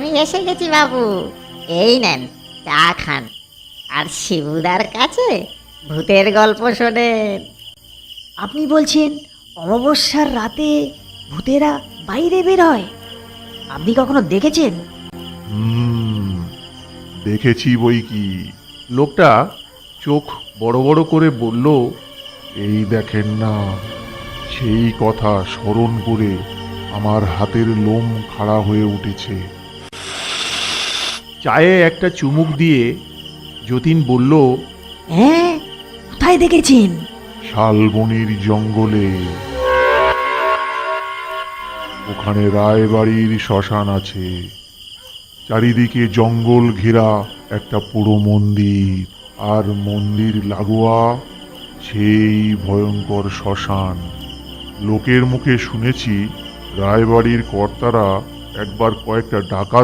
আমি এসে গেছি বাবু। এই নেন, চা খান আর শিবুদার কাছে ভূতের গল্প শোনেন। আপনি বলছেন অমাবস্যার রাতে ভূতেরা বাইরে বের হয়? আপনি কখনো দেখেছেন? হুম, দেখেছি বই কি। লোকটা চোখ বড় বড় করে বলল, এই দেখেন না, সেই কথা স্মরণ করে আমার হাতের লোম খাড়া হয়ে উঠেছে। চায়ে একটা চুমুক দিয়ে যতীন বলল, হ্যাঁ, কোথায় দেখেছেন? শালবনির জঙ্গলে। ওখানে রায়বাড়ির শ্মশান আছে, চারিদিকে জঙ্গল ঘেরা একটা পুরো মন্দির, আর মন্দির লাগোয়া সেই ভয়ঙ্কর শ্মশান। লোকের মুখে শুনেছি রায়বাড়ির কর্তারা একবার কয়েকটা ডাকাত